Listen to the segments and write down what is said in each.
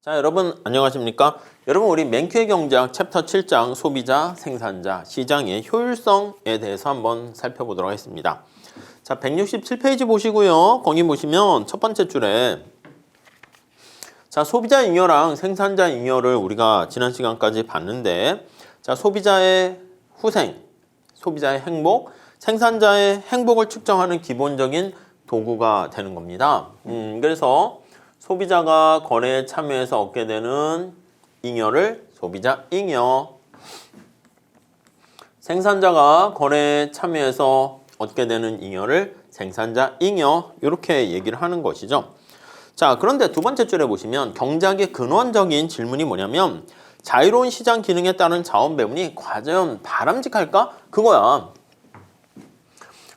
자, 여러분 안녕하십니까? 여러분 우리 맨큐의 경제학 챕터 7장 소비자, 생산자, 시장의 효율성에 대해서 한번 살펴보도록 하겠습니다. 자, 167페이지 보시고요. 거기 보시면 첫 번째 줄에 자, 소비자 잉여랑 생산자 잉여를 우리가 지난 시간까지 봤는데 자, 소비자의 후생, 소비자의 행복, 생산자의 행복을 측정하는 기본적인 도구가 되는 겁니다. 그래서 소비자가 거래에 참여해서 얻게 되는 잉여를 소비자 잉여, 생산자가 거래에 참여해서 얻게 되는 잉여를 생산자 잉여, 이렇게 얘기를 하는 것이죠. 자, 그런데 두 번째 줄에 보시면 경제학의 근원적인 질문이 뭐냐면 자유로운 시장 기능에 따른 자원 배분이 과연 바람직할까? 그거야.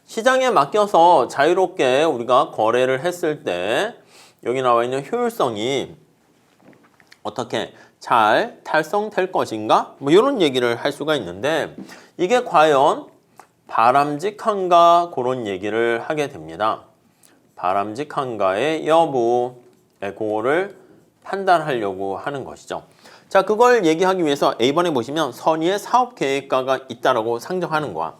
시장에 맡겨서 자유롭게 우리가 거래를 했을 때 여기 나와 있는 효율성이 어떻게 잘 달성될 것인가? 뭐 이런 얘기를 할 수가 있는데 이게 과연 바람직한가? 그런 얘기를 하게 됩니다. 바람직한가의 여부, 그거를 판단하려고 하는 것이죠. 자, 그걸 얘기하기 위해서 A번에 보시면 선의의 사업계획가가 있다라고 상정하는 거야.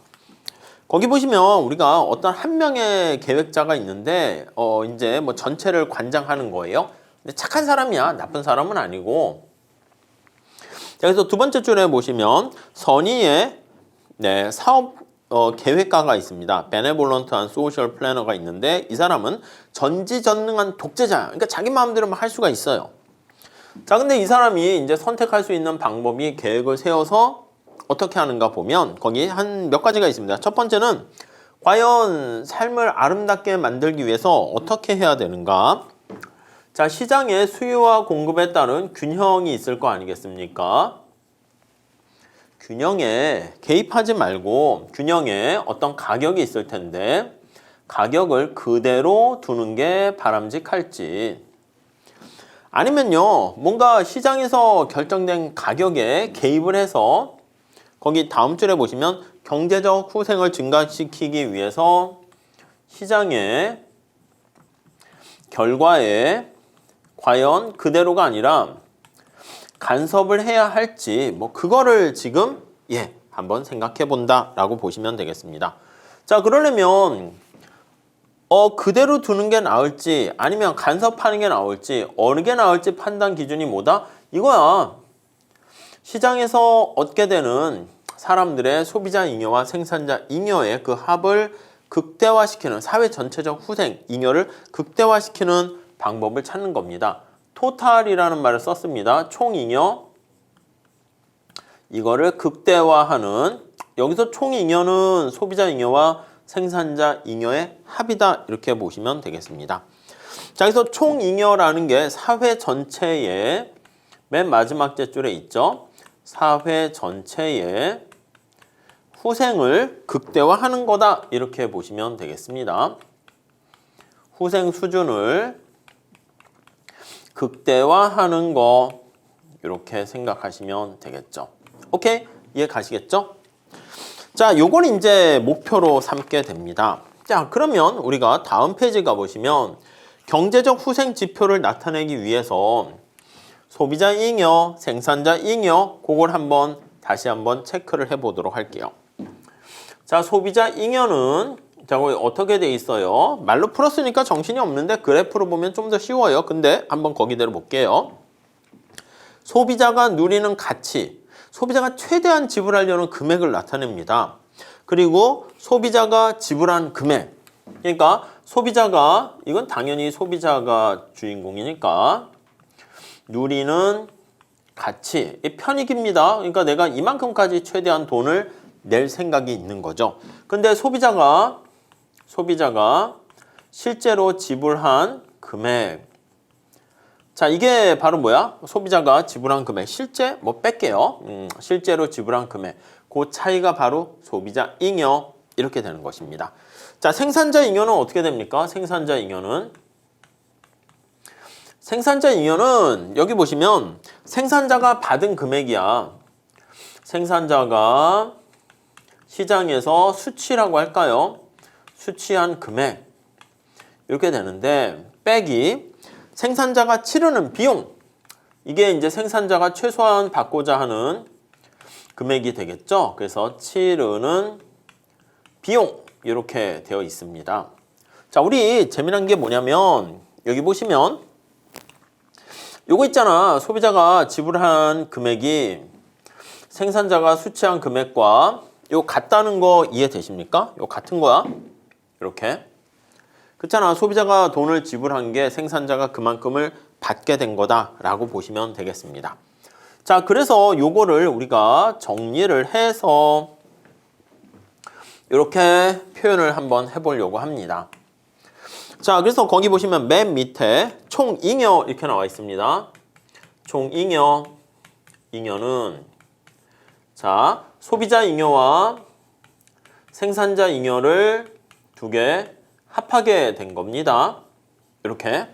거기 보시면 우리가 어떤 한 명의 계획자가 있는데 이제 뭐 전체를 관장하는 거예요. 근데 착한 사람이야. 나쁜 사람은 아니고. 자, 그래서 두 번째 줄에 보시면 선의의 사업 계획가가 있습니다. 베네볼런트한 소셜 플래너가 있는데 이 사람은 전지전능한 독재자야. 그러니까 자기 마음대로 할 수가 있어요. 자, 근데 이 사람이 이제 선택할 수 있는 방법이 계획을 세워서 어떻게 하는가 보면 거기 한 몇 가지가 있습니다. 첫 번째는 과연 삶을 아름답게 만들기 위해서 어떻게 해야 되는가? 자, 시장의 수요와 공급에 따른 균형이 있을 거 아니겠습니까? 균형에 개입하지 말고 균형에 어떤 가격이 있을 텐데 가격을 그대로 두는 게 바람직할지 아니면요 뭔가 시장에서 결정된 가격에 개입을 해서 거기 다음 줄에 보시면 경제적 후생을 증가시키기 위해서 시장의 결과에 과연 그대로가 아니라 간섭을 해야 할지 뭐 그거를 지금 한번 생각해 본다라고 보시면 되겠습니다. 자, 그러려면 그대로 두는 게 나을지 아니면 간섭하는 게 나을지 어느 게 나을지 판단 기준이 뭐다? 이거야. 시장에서 얻게 되는 사람들의 소비자 잉여와 생산자 잉여의 그 합을 극대화시키는 사회 전체적 후생, 잉여를 극대화시키는 방법을 찾는 겁니다. 토탈이라는 말을 썼습니다. 총 잉여, 이거를 극대화하는 여기서 총 잉여는 소비자 잉여와 생산자 잉여의 합이다 이렇게 보시면 되겠습니다. 자, 그래서 총 잉여라는 게 사회 전체의 맨 마지막 줄에 있죠. 사회 전체의 후생을 극대화하는 거다 이렇게 보시면 되겠습니다. 후생 수준을 극대화하는 거 이렇게 생각하시면 되겠죠. 오케이? 이해 가시겠죠? 자, 요걸 이제 목표로 삼게 됩니다. 자, 그러면 우리가 다음 페이지 가보시면 경제적 후생 지표를 나타내기 위해서 소비자 잉여, 생산자 잉여 그걸 다시 한번 체크를 해보도록 할게요. 자, 소비자 잉여는 자, 어떻게 돼 있어요? 말로 풀었으니까 정신이 없는데 그래프로 보면 좀 더 쉬워요. 근데 한번 거기대로 볼게요. 소비자가 누리는 가치, 소비자가 최대한 지불하려는 금액을 나타냅니다. 그리고 소비자가 지불한 금액, 그러니까 소비자가, 이건 당연히 소비자가 주인공이니까 누리는 가치, 편익입니다. 그러니까 내가 이만큼까지 최대한 돈을 낼 생각이 있는 거죠. 근데 소비자가 실제로 지불한 금액. 자, 이게 바로 뭐야? 소비자가 지불한 금액. 실제 뭐 뺄게요. 실제로 지불한 금액. 그 차이가 바로 소비자 잉여 이렇게 되는 것입니다. 자, 생산자 잉여는 어떻게 됩니까? 생산자 잉여는 여기 보시면 생산자가 받은 금액이야. 생산자가 시장에서 수취라고 할까요? 수취한 금액 이렇게 되는데 빼기 생산자가 치르는 비용 이게 이제 생산자가 최소한 받고자 하는 금액이 되겠죠. 그래서 치르는 비용 이렇게 되어 있습니다. 자, 우리 재미난 게 뭐냐면 여기 보시면 요거 있잖아. 소비자가 지불한 금액이 생산자가 수취한 금액과 요 같다는 거 이해되십니까? 요 같은 거야. 이렇게. 그렇잖아. 소비자가 돈을 지불한 게 생산자가 그만큼을 받게 된 거다라고 보시면 되겠습니다. 자, 그래서 요거를 우리가 정리를 해서 이렇게 표현을 한번 해보려고 합니다. 자, 그래서 거기 보시면 맨 밑에 총잉여 이렇게 나와 있습니다. 총잉여, 잉여는 자, 소비자 잉여와 생산자 잉여를 두 개 합하게 된 겁니다. 이렇게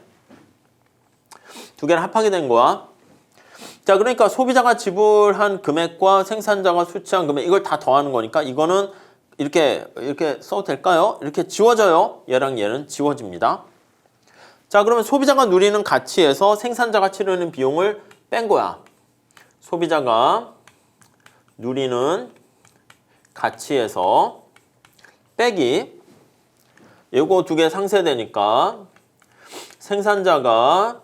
두 개를 합하게 된 거야. 자, 그러니까 소비자가 지불한 금액과 생산자가 수취한 금액 이걸 다 더하는 거니까 이거는 이렇게 써도 될까요? 이렇게 지워져요. 얘랑 얘는 지워집니다. 자, 그러면 소비자가 누리는 가치에서 생산자가 치르는 비용을 뺀 거야. 소비자가 누리는 가치에서 빼기 이거 두 개 상쇄되니까 생산자가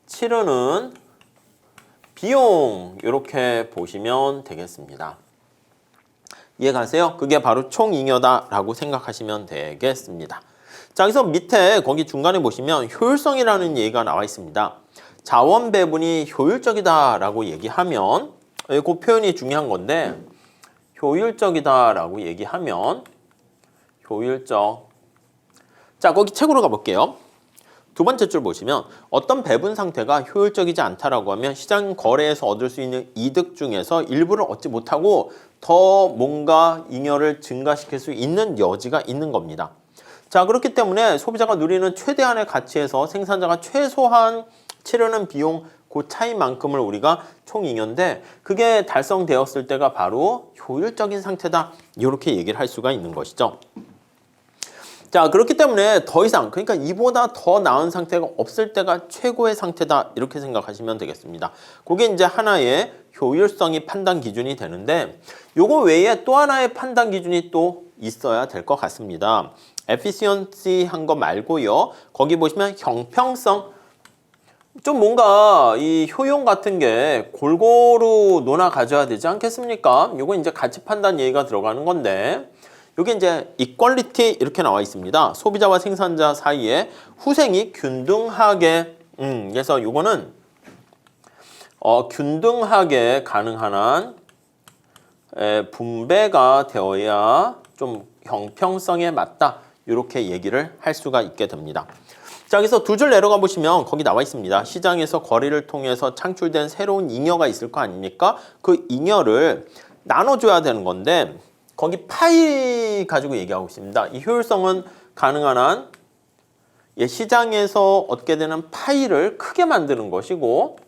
치르는 비용 이렇게 보시면 되겠습니다. 이해가세요? 그게 바로 총잉여다라고 생각하시면 되겠습니다. 자, 그래서 밑에 거기 중간에 보시면 효율성이라는 얘기가 나와 있습니다. 자원 배분이 효율적이다라고 얘기하면 그 표현이 중요한 건데 효율적이다라고 얘기하면 효율적. 자, 거기 책으로 가볼게요. 두 번째 줄 보시면 어떤 배분 상태가 효율적이지 않다라고 하면 시장 거래에서 얻을 수 있는 이득 중에서 일부를 얻지 못하고 더 뭔가 잉여를 증가시킬 수 있는 여지가 있는 겁니다. 자, 그렇기 때문에 소비자가 누리는 최대한의 가치에서 생산자가 최소한 치르는 비용 그 차이만큼을 우리가 총잉여인데 그게 달성되었을 때가 바로 효율적인 상태다. 이렇게 얘기를 할 수가 있는 것이죠. 자, 그렇기 때문에 더 이상 그러니까 이보다 더 나은 상태가 없을 때가 최고의 상태다 이렇게 생각하시면 되겠습니다. 그게 이제 하나의 효율성이 판단 기준이 되는데 요거 외에 또 하나의 판단 기준이 또 있어야 될 것 같습니다. efficiency 한 거 말고요. 거기 보시면 형평성 좀 뭔가 이 효용 같은 게 골고루 논아 가져야 되지 않겠습니까? 요거 이제 가치 판단 얘기가 들어가는 건데 여기 이제 이퀄리티 이렇게 나와 있습니다. 소비자와 생산자 사이에 후생이 균등하게 그래서 요거는 균등하게 가능한 한 분배가 되어야 좀 형평성에 맞다. 이렇게 얘기를 할 수가 있게 됩니다. 자, 그래서 두 줄 내려가 보시면 거기 나와 있습니다. 시장에서 거래를 통해서 창출된 새로운 잉여가 있을 거 아닙니까? 그 잉여를 나눠줘야 되는 건데 거기 파이 가지고 얘기하고 있습니다. 이 효율성은 가능한 한 시장에서 얻게 되는 파이를 크게 만드는 것이고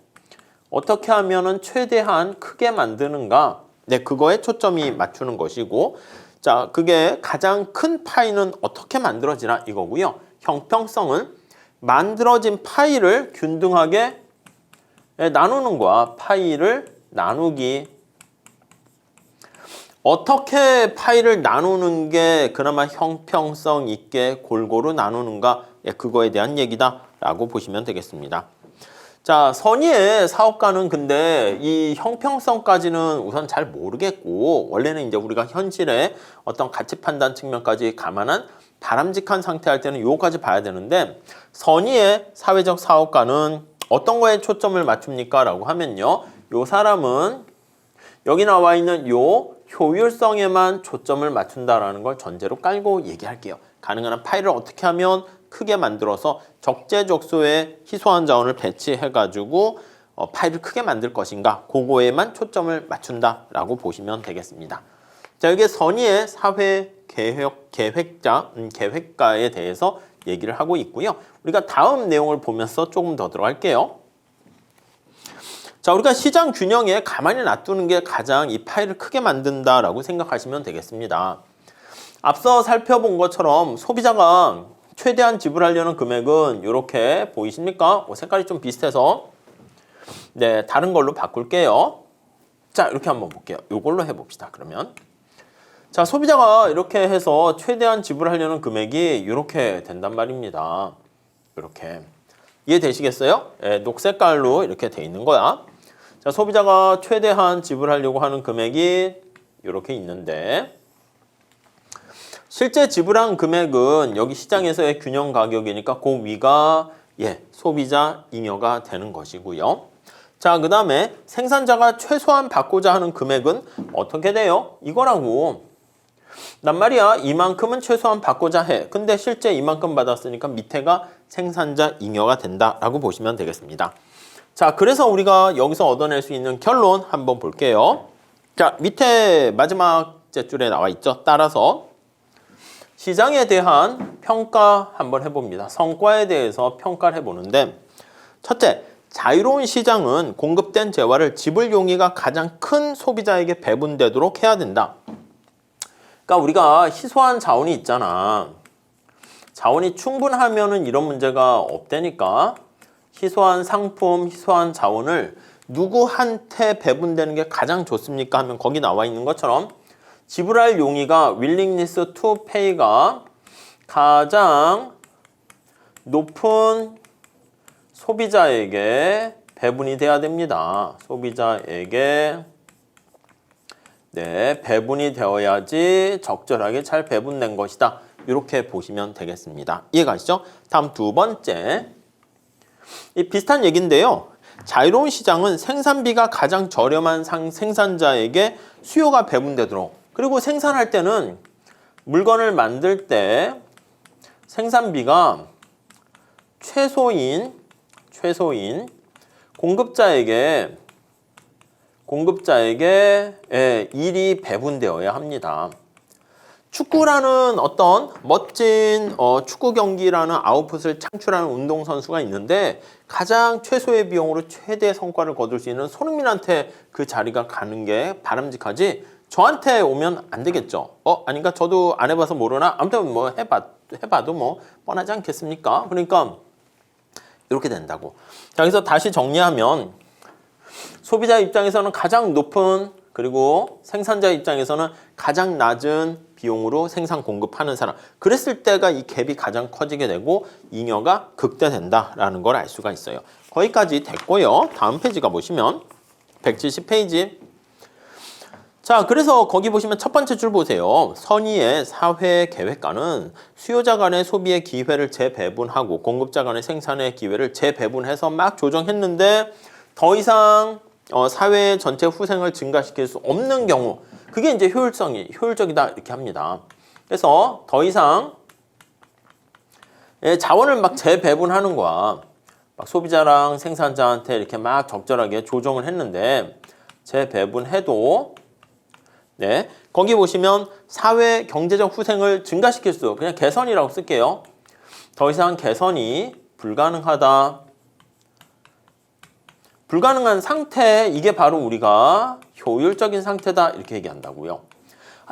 어떻게 하면은 최대한 크게 만드는가? 네, 그거에 초점이 맞추는 것이고 자, 그게 가장 큰 파이는 어떻게 만들어지나 이거고요. 형평성은 만들어진 파이를 균등하게 나누는 거야. 파이를 나누기. 어떻게 파이를 나누는 게 그나마 형평성 있게 골고루 나누는가? 그거에 대한 얘기다 라고 보시면 되겠습니다. 자, 선의의 사업가는 근데 이 형평성까지는 우선 잘 모르겠고 원래는 이제 우리가 현실의 어떤 가치 판단 측면까지 감안한 바람직한 상태 할 때는 요거까지 봐야 되는데 선의의 사회적 사업가는 어떤 거에 초점을 맞춥니까? 라고 하면요. 요 사람은 여기 나와 있는 요 효율성에만 초점을 맞춘다라는 걸 전제로 깔고 얘기할게요. 가능한 한 파일을 어떻게 하면 크게 만들어서 적재적소에 희소한 자원을 배치해가지고 파일을 크게 만들 것인가 그거에만 초점을 맞춘다라고 보시면 되겠습니다. 자, 여기에 선의의 사회 계획가에 대해서 얘기를 하고 있고요. 우리가 다음 내용을 보면서 조금 더 들어갈게요. 자, 우리가 시장 균형에 가만히 놔두는 게 가장 이 파일을 크게 만든다라고 생각하시면 되겠습니다. 앞서 살펴본 것처럼 소비자가 최대한 지불하려는 금액은 이렇게 보이십니까? 색깔이 좀 비슷해서 네, 다른 걸로 바꿀게요. 자, 이렇게 한번 볼게요. 이걸로 해봅시다. 그러면 자, 소비자가 이렇게 해서 최대한 지불하려는 금액이 이렇게 된단 말입니다. 이렇게 이해되시겠어요? 네, 녹색깔로 이렇게 돼 있는 거야. 자, 소비자가 최대한 지불하려고 하는 금액이 이렇게 있는데 실제 지불한 금액은 여기 시장에서의 균형 가격이니까 그 위가 소비자 잉여가 되는 것이고요. 자, 그 다음에 생산자가 최소한 받고자 하는 금액은 어떻게 돼요? 이거라고. 난 말이야, 이만큼은 최소한 받고자 해. 근데 실제 이만큼 받았으니까 밑에가 생산자 잉여가 된다라고 보시면 되겠습니다. 자, 그래서 우리가 여기서 얻어낼 수 있는 결론 한번 볼게요. 자, 밑에 마지막 줄에 나와 있죠. 따라서 시장에 대한 평가 한번 해봅니다. 성과에 대해서 평가를 해보는데 첫째, 자유로운 시장은 공급된 재화를 지불 용의가 가장 큰 소비자에게 배분되도록 해야 된다. 그러니까 우리가 희소한 자원이 있잖아. 자원이 충분하면은 이런 문제가 없다니까. 희소한 상품, 희소한 자원을 누구한테 배분되는 게 가장 좋습니까? 하면 거기 나와 있는 것처럼 지불할 용의가 willingness to pay가 가장 높은 소비자에게 배분이 돼야 됩니다. 소비자에게 배분이 되어야지 적절하게 잘 배분된 것이다. 이렇게 보시면 되겠습니다. 이해가시죠? 다음 두 번째. 이 비슷한 얘기인데요. 자유로운 시장은 생산비가 가장 저렴한 생산자에게 수요가 배분되도록, 그리고 생산할 때는 물건을 만들 때 생산비가 최소인 공급자에게 일이 배분되어야 합니다. 축구라는 어떤 멋진 축구 경기라는 아웃풋을 창출하는 운동선수가 있는데 가장 최소의 비용으로 최대 성과를 거둘 수 있는 손흥민한테 그 자리가 가는 게 바람직하지 저한테 오면 안 되겠죠. 아닌가? 저도 안 해봐서 모르나? 아무튼 뭐 해봐도 뭐 뻔하지 않겠습니까? 그러니까 이렇게 된다고. 자, 그래서 다시 정리하면 소비자 입장에서는 가장 높은, 그리고 생산자 입장에서는 가장 낮은 비용으로 생산 공급하는 사람. 그랬을 때가 이 갭이 가장 커지게 되고 잉여가 극대된다라는 걸 알 수가 있어요. 거기까지 됐고요. 다음 페이지 가보시면 170페이지. 자, 그래서 거기 보시면 첫 번째 줄 보세요. 선의의 사회 계획과는 수요자 간의 소비의 기회를 재배분하고 공급자 간의 생산의 기회를 재배분해서 막 조정했는데 더 이상 사회 전체 후생을 증가시킬 수 없는 경우, 그게 이제 효율적이다 이렇게 합니다. 그래서 더 이상 자원을 막 재배분하는 거야. 막 소비자랑 생산자한테 이렇게 막 적절하게 조정을 했는데 재배분해도 거기 보시면 사회 경제적 후생을 증가시킬 수, 그냥 개선이라고 쓸게요. 더 이상 개선이 불가능하다. 불가능한 상태, 이게 바로 우리가 효율적인 상태다 이렇게 얘기한다고요.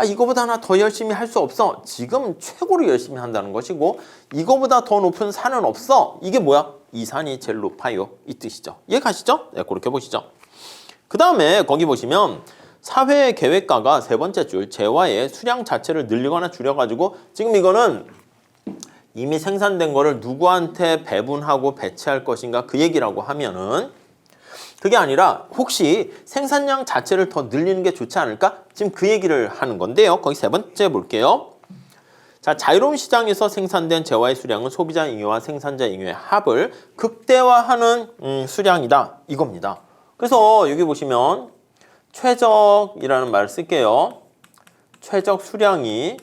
이거보다 하나 더 열심히 할 수 없어. 지금 최고로 열심히 한다는 것이고 이거보다 더 높은 산은 없어. 이게 뭐야? 이 산이 제일 높아요. 이 뜻이죠. 이해가시죠? 그렇게 보시죠. 그 다음에 거기 보시면 사회 계획과가 세 번째 줄 재화의 수량 자체를 늘리거나 줄여가지고 지금 이거는 이미 생산된 거를 누구한테 배분하고 배치할 것인가 그 얘기라고 하면은 그게 아니라 혹시 생산량 자체를 더 늘리는 게 좋지 않을까? 지금 그 얘기를 하는 건데요. 거기 세 번째 볼게요. 자, 자유로운 시장에서 생산된 재화의 수량은 소비자 잉여와 생산자 잉여의 합을 극대화하는 수량이다. 이겁니다. 그래서 여기 보시면 최적이라는 말을 쓸게요. 최적 수량이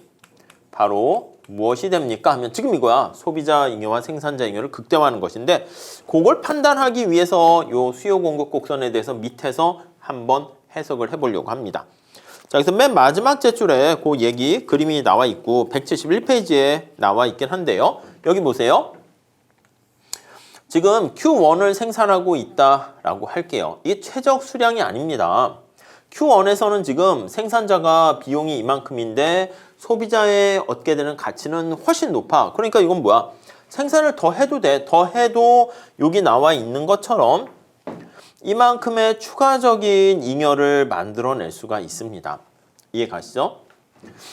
바로 무엇이 됩니까? 하면 지금 이거야. 소비자 잉여와 생산자 잉여를 극대화하는 것인데 그걸 판단하기 위해서 요 수요 공급 곡선에 대해서 밑에서 한번 해석을 해보려고 합니다. 자, 그래서 맨 마지막 제줄에 그 얘기 그림이 나와 있고 171페이지에 나와 있긴 한데요. 여기 보세요. 지금 Q1을 생산하고 있다라고 할게요. 이게 최적 수량이 아닙니다. Q1에서는 지금 생산자가 비용이 이만큼인데 소비자의 얻게 되는 가치는 훨씬 높아. 그러니까 이건 뭐야? 생산을 더 해도 돼. 더 해도 여기 나와 있는 것처럼 이만큼의 추가적인 잉여를 만들어낼 수가 있습니다. 이해 가시죠?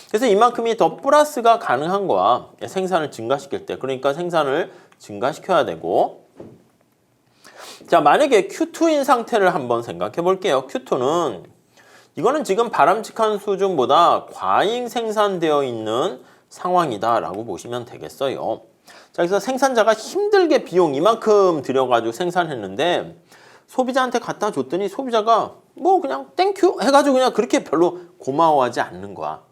그래서 이만큼이 더 플러스가 가능한 거야. 생산을 증가시킬 때. 그러니까 생산을 증가시켜야 되고. 자, 만약에 Q2인 상태를 한번 생각해 볼게요. Q2는 이거는 지금 바람직한 수준보다 과잉 생산되어 있는 상황이다 라고 보시면 되겠어요. 자, 그래서 생산자가 힘들게 비용 이만큼 들여가지고 생산했는데 소비자한테 갖다 줬더니 소비자가 뭐 그냥 땡큐 해가지고 그냥 그렇게 별로 고마워하지 않는 거야.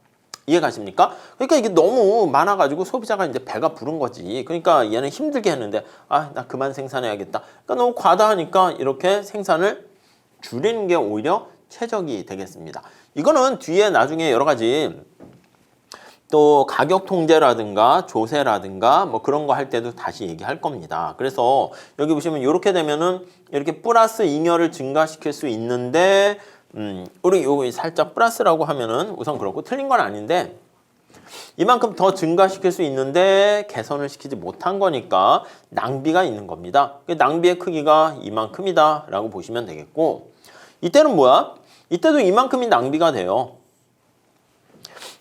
이해 가십니까? 그러니까 이게 너무 많아가지고 소비자가 이제 배가 부른 거지. 그러니까 얘는 힘들게 했는데 아, 나 그만 생산해야겠다. 그러니까 너무 과다하니까 이렇게 생산을 줄이는 게 오히려 최적이 되겠습니다. 이거는 뒤에 나중에 여러 가지 또 가격 통제라든가 조세라든가 뭐 그런 거 할 때도 다시 얘기할 겁니다. 그래서 여기 보시면 이렇게 되면은 이렇게 플러스 잉여를 증가시킬 수 있는데 우리 요거 살짝 플러스라고 하면은 우선 그렇고 틀린 건 아닌데 이만큼 더 증가시킬 수 있는데 개선을 시키지 못한 거니까 낭비가 있는 겁니다. 낭비의 크기가 이만큼이다 라고 보시면 되겠고 이때는 뭐야? 이때도 이만큼이 낭비가 돼요.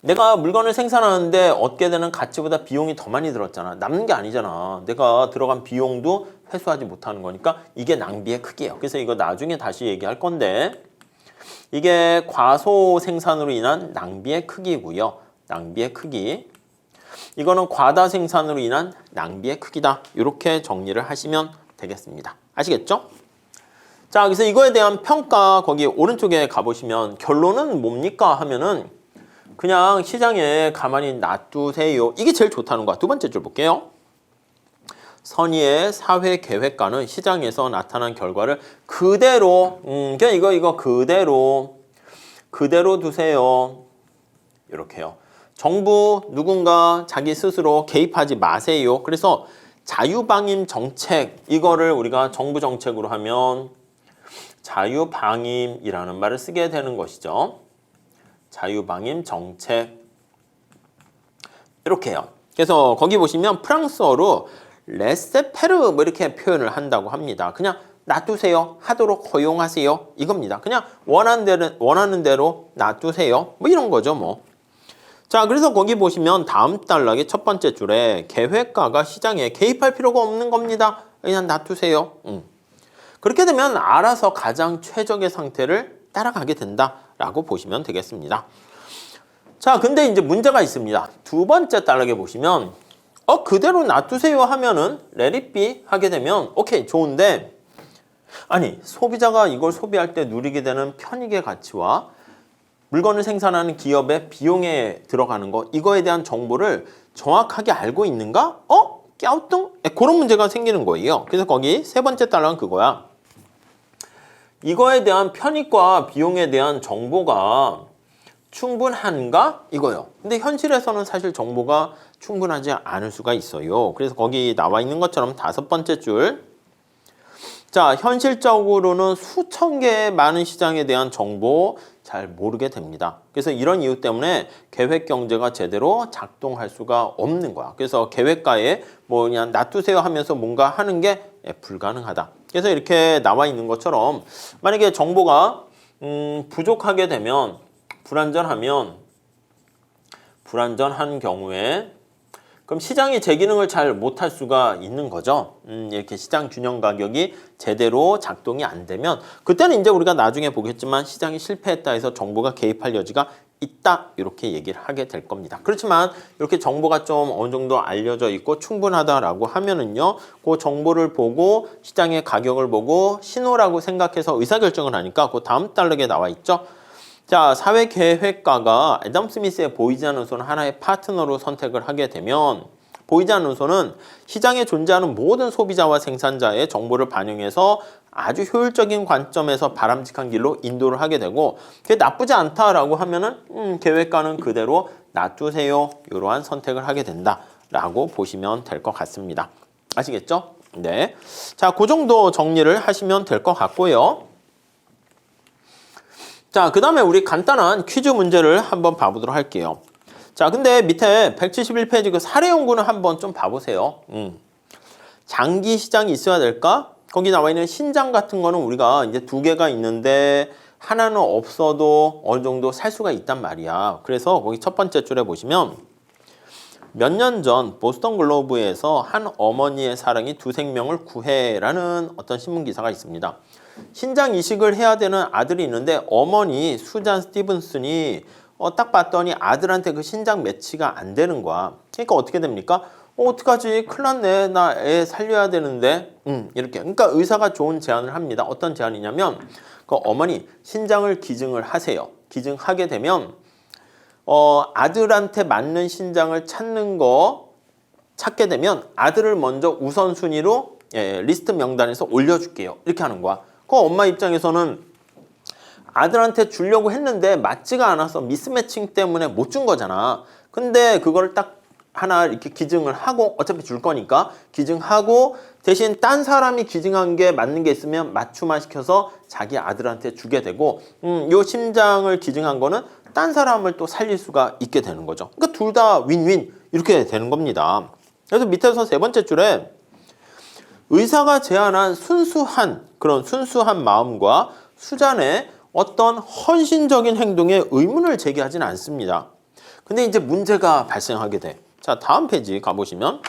내가 물건을 생산하는데 얻게 되는 가치보다 비용이 더 많이 들었잖아. 남는 게 아니잖아. 내가 들어간 비용도 회수하지 못하는 거니까 이게 낭비의 크기예요. 그래서 이거 나중에 다시 얘기할 건데 이게 과소 생산으로 인한 낭비의 크기고요. 낭비의 크기. 이거는 과다 생산으로 인한 낭비의 크기다. 이렇게 정리를 하시면 되겠습니다. 아시겠죠? 자, 그래서 이거에 대한 평가 거기 오른쪽에 가보시면 결론은 뭡니까 하면은 그냥 시장에 가만히 놔두세요. 이게 제일 좋다는 거야. 두 번째 줄 볼게요. 선의의 사회 계획과는 시장에서 나타난 결과를 그대로 그냥 이거 그대로 두세요. 이렇게요. 정부 누군가 자기 스스로 개입하지 마세요. 그래서 자유방임 정책 이거를 우리가 정부 정책으로 하면 자유방임이라는 말을 쓰게 되는 것이죠. 자유방임 정책 이렇게 해요. 그래서 거기 보시면 프랑스어로 레세페르 뭐 이렇게 표현을 한다고 합니다. 그냥 놔두세요. 하도록 허용하세요. 이겁니다. 그냥 원하는 대로 놔두세요. 뭐 이런 거죠 뭐. 자, 그래서 거기 보시면 다음 단락의 첫 번째 줄에 계획가가 시장에 개입할 필요가 없는 겁니다. 그냥 놔두세요. 그렇게 되면 알아서 가장 최적의 상태를 따라가게 된다라고 보시면 되겠습니다. 자, 근데 이제 문제가 있습니다. 두 번째 단락에 보시면 그대로 놔두세요 하면은 let it be 하게 되면 오케이 좋은데 아니 소비자가 이걸 소비할 때 누리게 되는 편익의 가치와 물건을 생산하는 기업의 비용에 들어가는 거 이거에 대한 정보를 정확하게 알고 있는가? 깨우뚱? 그런 문제가 생기는 거예요. 그래서 거기 세 번째 단락은 그거야. 이거에 대한 편익과 비용에 대한 정보가 충분한가? 이거요. 근데 현실에서는 사실 정보가 충분하지 않을 수가 있어요. 그래서 거기 나와 있는 것처럼 다섯 번째 줄. 자, 현실적으로는 수천 개의 많은 시장에 대한 정보 잘 모르게 됩니다. 그래서 이런 이유 때문에 계획 경제가 제대로 작동할 수가 없는 거야. 그래서 계획가에 뭐 그냥 놔두세요 하면서 뭔가 하는 게 불가능하다. 그래서 이렇게 나와 있는 것처럼 만약에 정보가 부족하게 되면 불완전한 경우에 그럼 시장이 제 기능을 잘 못할 수가 있는 거죠. 이렇게 시장 균형 가격이 제대로 작동이 안 되면 그때는 이제 우리가 나중에 보겠지만 시장이 실패했다 해서 정부가 개입할 여지가 있다 이렇게 얘기를 하게 될 겁니다. 그렇지만 이렇게 정보가 좀 어느 정도 알려져 있고 충분하다라고 하면은요, 그 정보를 보고 시장의 가격을 보고 신호라고 생각해서 의사결정을 하니까 그 다음 단락에 나와 있죠. 자, 사회계획가가 애덤 스미스의 보이지 않는 손 하나의 파트너로 선택을 하게 되면 보이지 않는 손은 시장에 존재하는 모든 소비자와 생산자의 정보를 반영해서 아주 효율적인 관점에서 바람직한 길로 인도를 하게 되고 그게 나쁘지 않다라고 하면은 계획가는 그대로 놔두세요. 이러한 선택을 하게 된다라고 보시면 될 것 같습니다. 아시겠죠? 네. 자, 그 정도 정리를 하시면 될 것 같고요. 자, 그 다음에 우리 간단한 퀴즈 문제를 한번 봐보도록 할게요. 자, 근데 밑에 171페이지 그 사례 연구는 한번 좀 봐보세요. 장기 시장이 있어야 될까? 거기 나와 있는 신장 같은 거는 우리가 이제 두 개가 있는데 하나는 없어도 어느 정도 살 수가 있단 말이야. 그래서 거기 첫 번째 줄에 보시면 몇 년 전 보스턴 글로브에서 한 어머니의 사랑이 두 생명을 구해라는 어떤 신문 기사가 있습니다. 신장 이식을 해야 되는 아들이 있는데 어머니 수잔 스티븐슨이 딱 봤더니 아들한테 그 신장 매치가 안 되는 거야. 그러니까 어떻게 됩니까? 어떡하지? 큰일 났네. 나 애 살려야 되는데. 이렇게. 그러니까 의사가 좋은 제안을 합니다. 어떤 제안이냐면 그 어머니 신장을 기증을 하세요. 기증하게 되면 아들한테 맞는 신장을 찾게 되면 아들을 먼저 우선순위로 리스트 명단에서 올려줄게요. 이렇게 하는 거야. 그 엄마 입장에서는 아들한테 주려고 했는데 맞지가 않아서 미스매칭 때문에 못 준 거잖아. 근데 그걸 딱 하나 이렇게 기증을 하고 어차피 줄 거니까 기증하고 대신 딴 사람이 기증한 게 맞는 게 있으면 맞춤화 시켜서 자기 아들한테 주게 되고 요 심장을 기증한 거는 딴 사람을 또 살릴 수가 있게 되는 거죠. 그러니까 둘 다 윈윈 이렇게 되는 겁니다. 그래서 밑에서 세 번째 줄에 의사가 제안한 그런 순수한 마음과 수잔의 어떤 헌신적인 행동에 의문을 제기하지는 않습니다. 근데 이제 문제가 발생하게 돼. 자, 다음 페이지 가보시면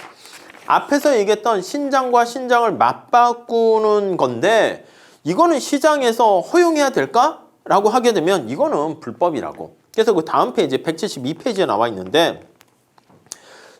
앞에서 얘기했던 신장과 신장을 맞바꾸는 건데 이거는 시장에서 허용해야 될까? 라고 하게 되면 이거는 불법이라고. 그래서 그 다음 페이지 172페이지에 나와 있는데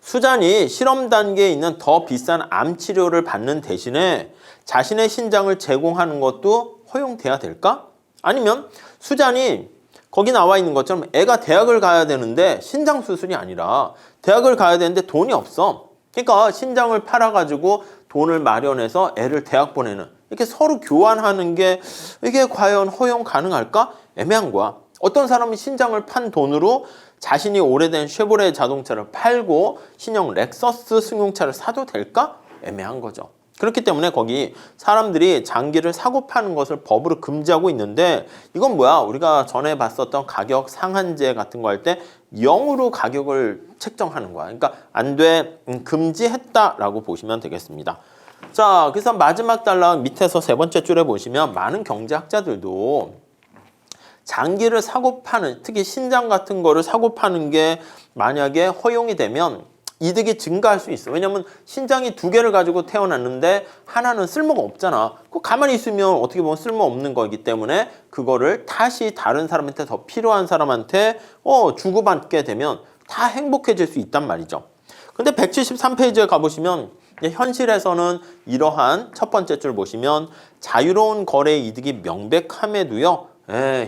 수잔이 실험 단계에 있는 더 비싼 암 치료를 받는 대신에 자신의 신장을 제공하는 것도 허용돼야 될까? 아니면 수잔이 거기 나와 있는 것처럼 애가 대학을 가야 되는데 신장 수술이 아니라 대학을 가야 되는데 돈이 없어. 그러니까 신장을 팔아가지고 돈을 마련해서 애를 대학 보내는 이렇게 서로 교환하는 게 이게 과연 허용 가능할까? 애매한 거야. 어떤 사람은 신장을 판 돈으로 자신이 오래된 쉐보레 자동차를 팔고 신형 렉서스 승용차를 사도 될까? 애매한 거죠. 그렇기 때문에 거기 사람들이 장기를 사고 파는 것을 법으로 금지하고 있는데 이건 뭐야? 우리가 전에 봤었던 가격 상한제 같은 거 할 때 0으로 가격을 책정하는 거야. 그러니까 안 돼, 금지했다라고 보시면 되겠습니다. 자, 그래서 마지막 단락 밑에서 세 번째 줄에 보시면 많은 경제학자들도 장기를 사고 파는, 특히 신장 같은 거를 사고 파는 게 만약에 허용이 되면 이득이 증가할 수 있어. 왜냐면 신장이 두 개를 가지고 태어났는데 하나는 쓸모가 없잖아. 그 가만히 있으면 어떻게 보면 쓸모없는 거기 때문에 그거를 다시 다른 사람한테 더 필요한 사람한테 주고받게 되면 다 행복해질 수 있단 말이죠. 근데 173페이지에 가보시면 현실에서는 이러한 첫 번째 줄 보시면 자유로운 거래 이득이 명백함에도요.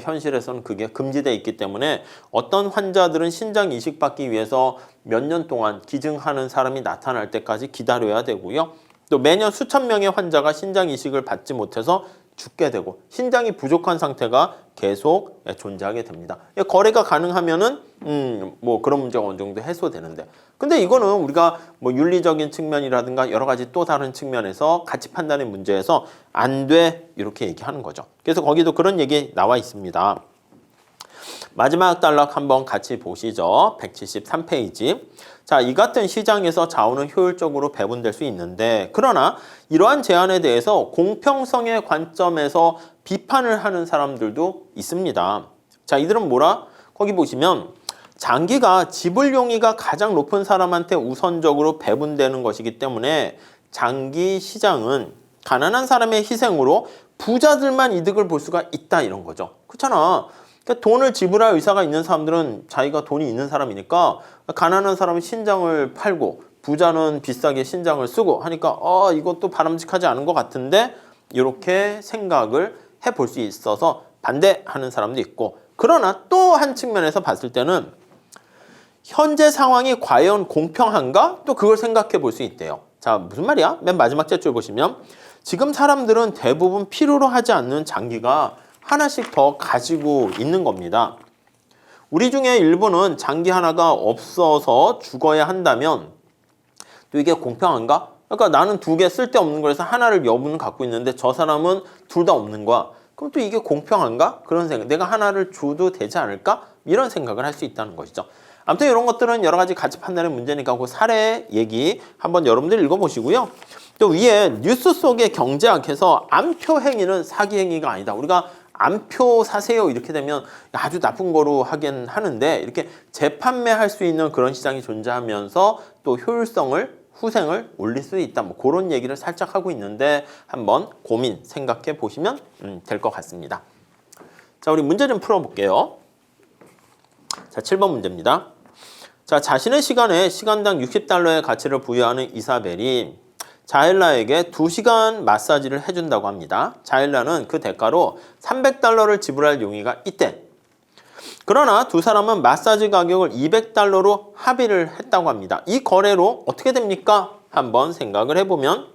현실에서는 그게 금지되어 있기 때문에 어떤 환자들은 신장 이식받기 위해서 몇 년 동안 기증하는 사람이 나타날 때까지 기다려야 되고요. 또 매년 수천 명의 환자가 신장 이식을 받지 못해서 죽게 되고 신장이 부족한 상태가 계속 존재하게 됩니다. 거래가 가능하면은 뭐 그런 문제가 어느 정도 해소되는데 근데 이거는 우리가 뭐 윤리적인 측면이라든가 여러 가지 또 다른 측면에서 가치 판단의 문제에서 안 돼 이렇게 얘기하는 거죠. 그래서 거기도 그런 얘기 나와 있습니다. 마지막 단락 한번 같이 보시죠. 173페이지. 자, 이 같은 시장에서 자원은 효율적으로 배분될 수 있는데 그러나 이러한 제안에 대해서 공평성의 관점에서 비판을 하는 사람들도 있습니다. 자, 이들은 뭐라? 거기 보시면 장기가 지불 용의가 가장 높은 사람한테 우선적으로 배분되는 것이기 때문에 장기 시장은 가난한 사람의 희생으로 부자들만 이득을 볼 수가 있다 이런 거죠. 그렇잖아. 그러니까 돈을 지불할 의사가 있는 사람들은 자기가 돈이 있는 사람이니까 가난한 사람은 신장을 팔고 부자는 비싸게 신장을 쓰고 하니까 이것도 바람직하지 않은 것 같은데 이렇게 생각을 해볼 수 있어서 반대하는 사람도 있고 그러나 또 한 측면에서 봤을 때는 현재 상황이 과연 공평한가? 또 그걸 생각해 볼 수 있대요. 자, 무슨 말이야? 맨 마지막 줄 보시면 지금 사람들은 대부분 필요로 하지 않는 장기가 하나씩 더 가지고 있는 겁니다. 우리 중에 일부는 장기 하나가 없어서 죽어야 한다면 또 이게 공평한가? 그러니까 나는 두 개 쓸데없는 거라서 하나를 여분은 갖고 있는데 저 사람은 둘 다 없는 거야. 그럼 또 이게 공평한가? 그런 생각. 내가 하나를 줘도 되지 않을까? 이런 생각을 할 수 있다는 것이죠. 아무튼 이런 것들은 여러 가지 가치 판단의 문제니까 그 사례 얘기 한번 여러분들 읽어보시고요. 또 위에 뉴스 속의 경제학에서 암표 행위는 사기 행위가 아니다. 우리가 암표 사세요 이렇게 되면 아주 나쁜 거로 하긴 하는데 이렇게 재판매할 수 있는 그런 시장이 존재하면서 또 효율성을 후생을 올릴 수 있다. 뭐 그런 얘기를 살짝 하고 있는데 한번 고민 생각해 보시면 될 것 같습니다. 자, 우리 문제 좀 풀어볼게요. 자, 7번 문제입니다. 자, 자신의 시간에 시간당 60달러의 가치를 부여하는 이사벨이 자일라에게 2시간 마사지를 해준다고 합니다. 자일라는 그 대가로 300달러를 지불할 용의가 있대. 그러나 두 사람은 마사지 가격을 200달러로 합의를 했다고 합니다. 이 거래로 어떻게 됩니까? 한번 생각을 해보면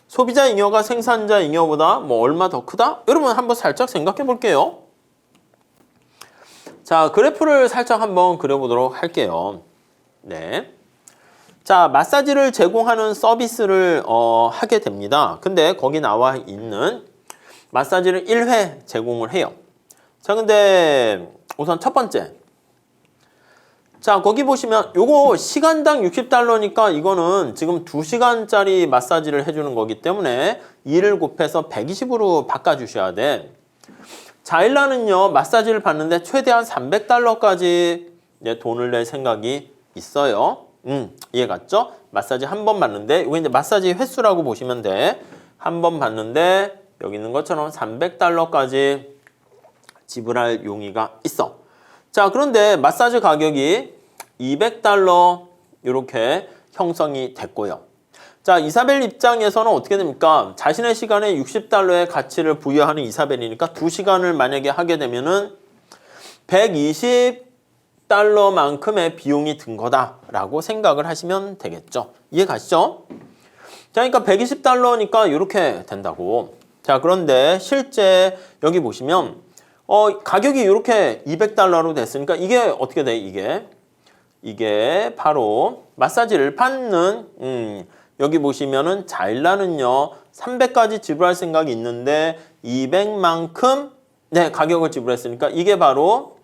소비자 잉여가 생산자 잉여보다 뭐 얼마 더 크다? 여러분 한번 살짝 생각해 볼게요. 자, 그래프를 살짝 한번 그려보도록 할게요. 네. 자, 마사지를 제공하는 서비스를 하게 됩니다. 근데 거기 나와 있는 마사지를 1회 제공을 해요. 자, 근데 우선 첫 번째. 자, 거기 보시면 요거 시간당 60달러니까 이거는 지금 2시간짜리 마사지를 해주는 거기 때문에 2를 곱해서 120으로 바꿔주셔야 돼. 자일라는요, 마사지를 받는데 최대한 300달러까지 돈을 낼 생각이 있어요. 이해 갔죠? 마사지 한 번 받는데, 이거 이제 마사지 횟수라고 보시면 돼. 한 번 받는데, 여기 있는 것처럼 300달러까지 지불할 용의가 있어. 자, 그런데 마사지 가격이 200달러 이렇게 형성이 됐고요. 자, 이사벨 입장에서는 어떻게 됩니까? 자신의 시간에 60달러의 가치를 부여하는 이사벨이니까 2시간을 만약에 하게 되면은 120달러만큼의 비용이 든 거다라고 생각을 하시면 되겠죠. 이해 가시죠? 자, 그러니까 120달러니까 이렇게 된다고. 자, 그런데 실제 여기 보시면 가격이 이렇게 200달러로 됐으니까 이게 어떻게 돼? 이게 바로 마사지를 받는 여기 보시면은 자일라는요 300까지 지불할 생각이 있는데 200만큼 가격을 지불했으니까 이게 바로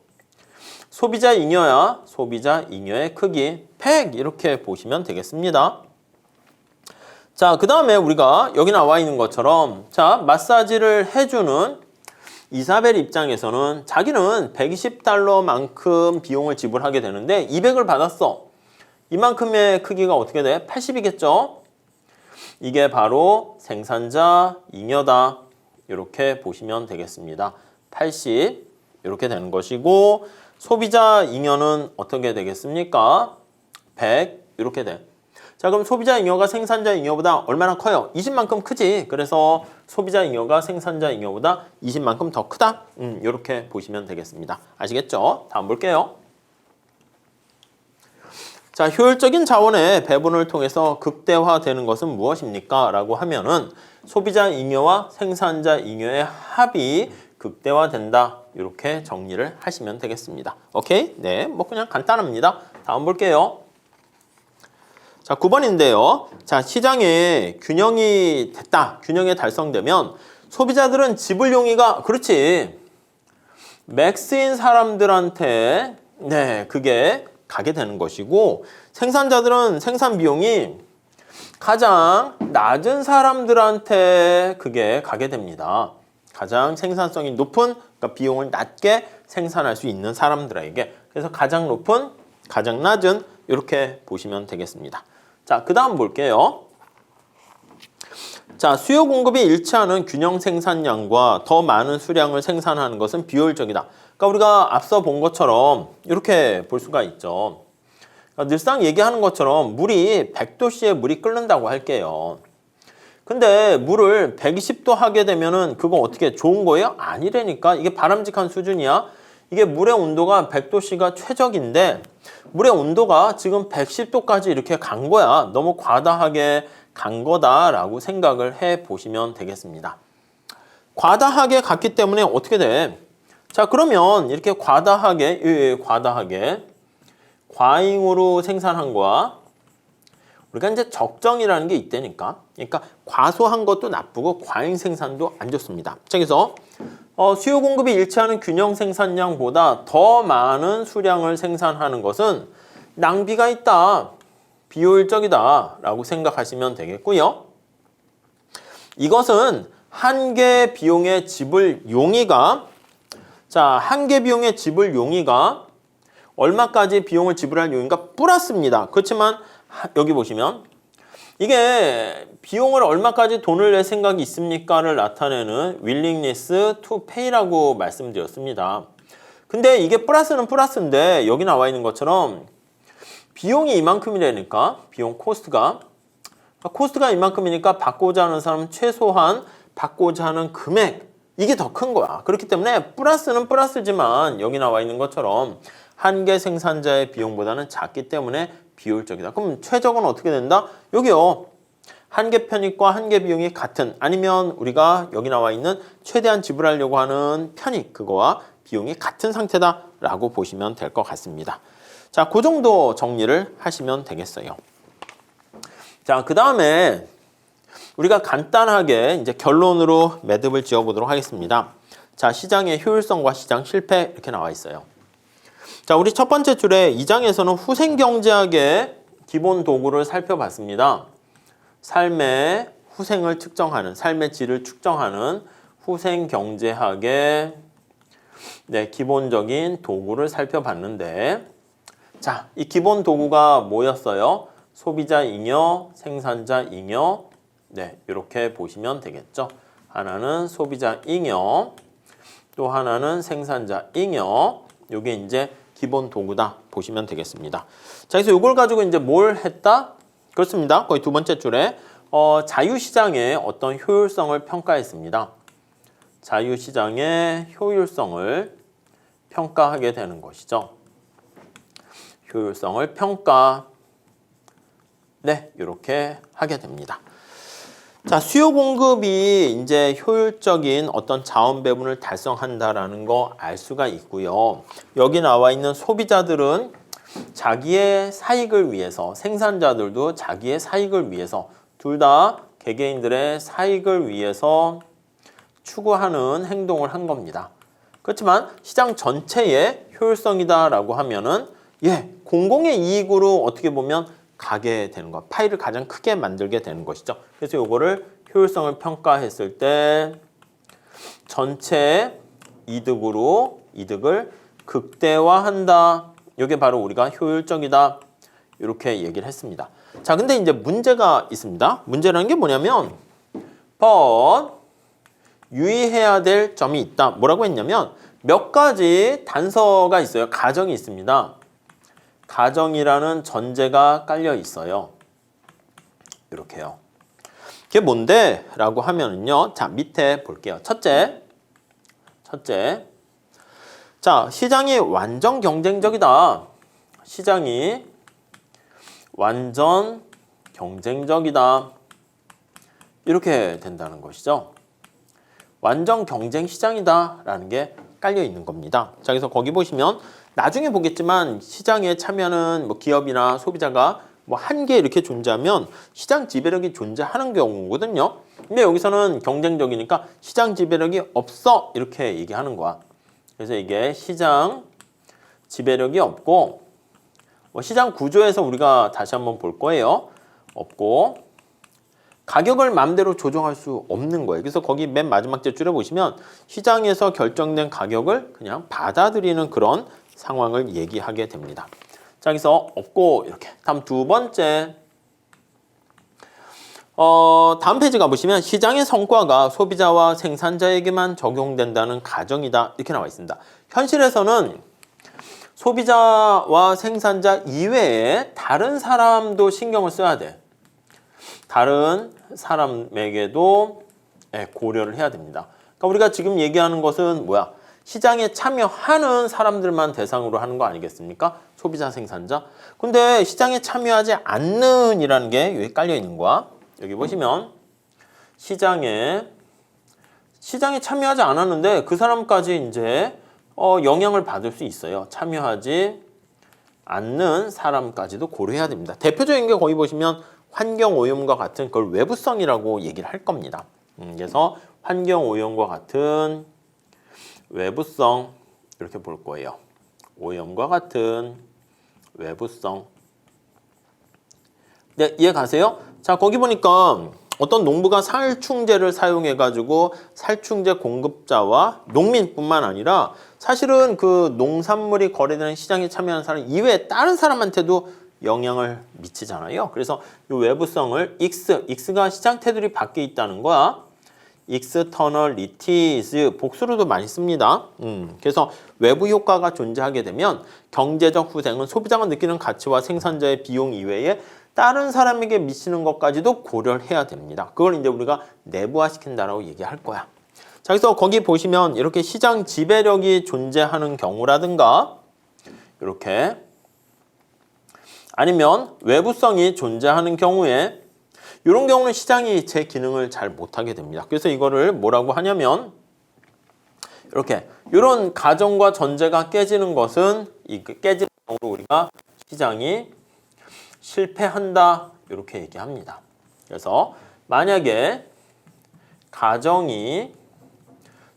소비자 잉여야 소비자 잉여의 크기 100 이렇게 보시면 되겠습니다. 자, 그 다음에 우리가 여기 나와 있는 것처럼 자, 마사지를 해주는 이사벨 입장에서는 자기는 120달러만큼 비용을 지불하게 되는데 200을 받았어. 이만큼의 크기가 어떻게 돼? 80이겠죠? 이게 바로 생산자 잉여다. 이렇게 보시면 되겠습니다. 80 이렇게 되는 것이고 소비자 잉여는 어떻게 되겠습니까? 100 이렇게 돼. 자, 그럼 소비자 잉여가 생산자 잉여보다 얼마나 커요? 20만큼 크지. 그래서 소비자 잉여가 생산자 잉여보다 20만큼 더 크다. 이렇게 보시면 되겠습니다. 아시겠죠? 다음 볼게요. 자, 효율적인 자원의 배분을 통해서 극대화되는 것은 무엇입니까? 라고 하면은 소비자 잉여와 생산자 잉여의 합이 극대화된다. 이렇게 정리를 하시면 되겠습니다. 오케이? 네, 뭐 그냥 간단합니다. 다음 볼게요. 자, 9번인데요. 자, 시장에 균형이 됐다. 균형이 달성되면 소비자들은 지불 용의가 그렇지. 맥스인 사람들한테 그게 가게 되는 것이고 생산자들은 생산 비용이 가장 낮은 사람들한테 그게 가게 됩니다. 가장 생산성이 높은 그러니까 비용을 낮게 생산할 수 있는 사람들에게 그래서 가장 높은 가장 낮은 이렇게 보시면 되겠습니다. 자, 그 다음 볼게요. 자, 수요 공급이 일치하는 균형 생산량과 더 많은 수량을 생산하는 것은 비효율적이다. 그러니까 우리가 앞서 본 것처럼 이렇게 볼 수가 있죠. 그러니까 늘상 얘기하는 것처럼 물이 100도씨에 물이 끓는다고 할게요. 근데 물을 120도 하게 되면은 그거 어떻게 좋은 거예요? 아니라니까. 이게 바람직한 수준이야. 이게 물의 온도가 100도씨가 최적인데 물의 온도가 지금 110도까지 이렇게 간 거야. 너무 과다하게 간 거다라고 생각을 해 보시면 되겠습니다. 과다하게 갔기 때문에 어떻게 돼? 자, 그러면 이렇게 과다하게 과잉으로 생산한 거야. 우리가 이제 적정이라는 게 있다니까. 그러니까 과소한 것도 나쁘고 과잉 생산도 안 좋습니다. 자, 그래서 수요 공급이 일치하는 균형 생산량보다 더 많은 수량을 생산하는 것은 낭비가 있다. 비효율적이다 라고 생각하시면 되겠고요. 이것은 한 개 비용의 지불 용의가 한 개 비용의 지불 용의가 얼마까지 비용을 지불할 용의가 플러스입니다. 그렇지만 여기 보시면 이게 비용을 얼마까지 돈을 낼 생각이 있습니까를 나타내는 willingness to pay라고 말씀드렸습니다. 근데 이게 플러스는 플러스인데 여기 나와 있는 것처럼 비용이 이만큼이라니까 비용 코스트가 이만큼이니까 받고자 하는 사람은 최소한 받고자 하는 금액 이게 더 큰 거야. 그렇기 때문에 플러스는 플러스지만 여기 나와 있는 것처럼 한 개 생산자의 비용보다는 작기 때문에 비효율적이다. 그럼 최적은 어떻게 된다? 여기요. 한 개 편익과 한 개 비용이 같은 아니면 우리가 여기 나와 있는 최대한 지불하려고 하는 편익 그거와 비용이 같은 상태다라고 보시면 될 것 같습니다. 자, 그 정도 정리를 하시면 되겠어요. 자, 그 다음에 우리가 간단하게 이제 결론으로 매듭을 지어보도록 하겠습니다. 자, 시장의 효율성과 시장 실패 이렇게 나와 있어요. 자, 우리 첫 번째 줄에 2장에서는 후생경제학의 기본 도구를 살펴봤습니다. 삶의 후생을 측정하는, 삶의 질을 측정하는 후생경제학의 기본적인 도구를 살펴봤는데 자, 이 기본 도구가 뭐였어요? 소비자 잉여, 생산자 잉여 이렇게 보시면 되겠죠. 하나는 소비자 잉여, 또 하나는 생산자 잉여. 이게 이제 기본 도구다 보시면 되겠습니다. 자, 그래서 이걸 가지고 이제 뭘 했다? 그렇습니다. 거의 두 번째 줄에 자유시장의 어떤 효율성을 평가했습니다. 자유시장의 효율성을 평가하게 되는 것이죠. 효율성을 평가. 이렇게 하게 됩니다. 자, 수요 공급이 이제 효율적인 어떤 자원 배분을 달성한다라는 거 알 수가 있고요. 여기 나와 있는 소비자들은 자기의 사익을 위해서, 생산자들도 자기의 사익을 위해서, 둘 다 개개인들의 사익을 위해서 추구하는 행동을 한 겁니다. 그렇지만 시장 전체의 효율성이다라고 하면은 공공의 이익으로 어떻게 보면 가게 되는 것, 파이를 가장 크게 만들게 되는 것이죠. 그래서 요거를 효율성을 평가했을 때 전체 이득을 극대화한다. 이게 바로 우리가 효율적이다. 이렇게 얘기를 했습니다. 자, 근데 이제 문제가 있습니다. 문제라는 게 뭐냐면 유의해야 될 점이 있다. 뭐라고 했냐면 몇 가지 단서가 있어요. 가정이 있습니다. 가정이라는 전제가 깔려 있어요. 이렇게요. 그게 뭔데? 라고 하면은요. 자, 밑에 볼게요. 첫째. 자, 시장이 완전 경쟁적이다. 시장이 완전 경쟁적이다. 이렇게 된다는 것이죠. 완전 경쟁 시장이다 라는 게 깔려 있는 겁니다. 자, 그래서 거기 보시면 나중에 보겠지만 시장에 참여하는 기업이나 소비자가 한 개 이렇게 존재하면 시장 지배력이 존재하는 경우거든요. 근데 여기서는 경쟁적이니까 시장 지배력이 없어 이렇게 얘기하는 거야. 그래서 이게 시장 지배력이 없고 시장 구조에서 우리가 다시 한번 볼 거예요. 없고 가격을 마음대로 조정할 수 없는 거예요. 그래서 거기 맨 마지막 줄에 보시면 시장에서 결정된 가격을 그냥 받아들이는 그런 상황을 얘기하게 됩니다. 자, 여기서 없고 이렇게. 다음 두 번째. 다음 페이지 가보시면 시장의 성과가 소비자와 생산자에게만 적용된다는 가정이다. 이렇게 나와 있습니다. 현실에서는 소비자와 생산자 이외에 다른 사람도 신경을 써야 돼. 다른 사람에게도 고려를 해야 됩니다. 그러니까 우리가 지금 얘기하는 것은 뭐야? 시장에 참여하는 사람들만 대상으로 하는 거 아니겠습니까? 소비자, 생산자. 근데 시장에 참여하지 않는 이라는 게 여기 깔려 있는 거야. 여기 보시면 시장에 참여하지 않았는데 그 사람까지 이제 영향을 받을 수 있어요. 참여하지 않는 사람까지도 고려해야 됩니다. 대표적인 게 거기 보시면 환경오염과 같은 그걸 외부성이라고 얘기를 할 겁니다. 그래서 환경오염과 같은 외부성 이렇게 볼 거예요. 오염과 같은 외부성. 네, 이해 가세요? 자, 거기 보니까 어떤 농부가 살충제를 사용해가지고 살충제 공급자와 농민뿐만 아니라 사실은 그 농산물이 거래되는 시장에 참여하는 사람 이외에 다른 사람한테도 영향을 미치잖아요. 그래서 이 외부성을 X가 시장 테두리 밖에 있다는 거야. externalities 복수로도 많이 씁니다. 그래서 외부 효과가 존재하게 되면 경제적 후생은 소비자가 느끼는 가치와 생산자의 비용 이외에 다른 사람에게 미치는 것까지도 고려를 해야 됩니다. 그걸 이제 우리가 내부화시킨다라고 얘기할 거야. 자, 그래서 거기 보시면 이렇게 시장 지배력이 존재하는 경우라든가 이렇게 아니면 외부성이 존재하는 경우에 이런 경우는 시장이 제 기능을 잘 못하게 됩니다. 그래서 이거를 뭐라고 하냐면 이렇게 이런 가정과 전제가 깨지는 것은 깨지는 경우로 우리가 시장이 실패한다 이렇게 얘기합니다. 그래서 만약에 가정이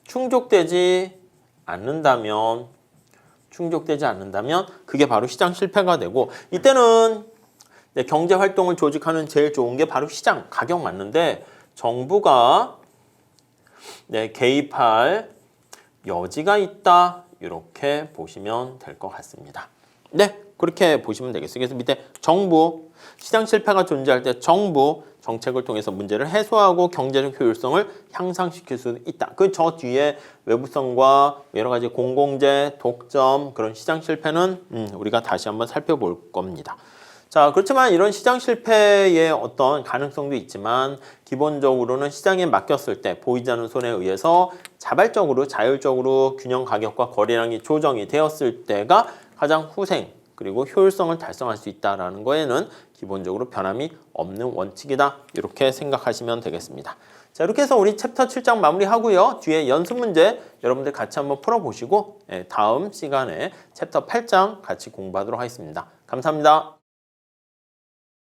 충족되지 않는다면 그게 바로 시장 실패가 되고 이때는 경제활동을 조직하는 제일 좋은 게 바로 시장, 가격 맞는데 정부가 개입할 여지가 있다 이렇게 보시면 될 것 같습니다. 네, 그렇게 보시면 되겠어요. 그래서 밑에 정부, 시장 실패가 존재할 때 정부 정책을 통해서 문제를 해소하고 경제적 효율성을 향상시킬 수 있다. 그 저 뒤에 외부성과 여러 가지 공공재, 독점, 그런 시장 실패는 우리가 다시 한번 살펴볼 겁니다. 자, 그렇지만 이런 시장 실패의 어떤 가능성도 있지만 기본적으로는 시장에 맡겼을 때 보이지 않는 손에 의해서 자발적으로 자율적으로 균형 가격과 거래량이 조정이 되었을 때가 가장 후생 그리고 효율성을 달성할 수 있다는 거에는 기본적으로 변함이 없는 원칙이다. 이렇게 생각하시면 되겠습니다. 자, 이렇게 해서 우리 챕터 7장 마무리하고요. 뒤에 연습 문제 여러분들 같이 한번 풀어보시고 다음 시간에 챕터 8장 같이 공부하도록 하겠습니다. 감사합니다.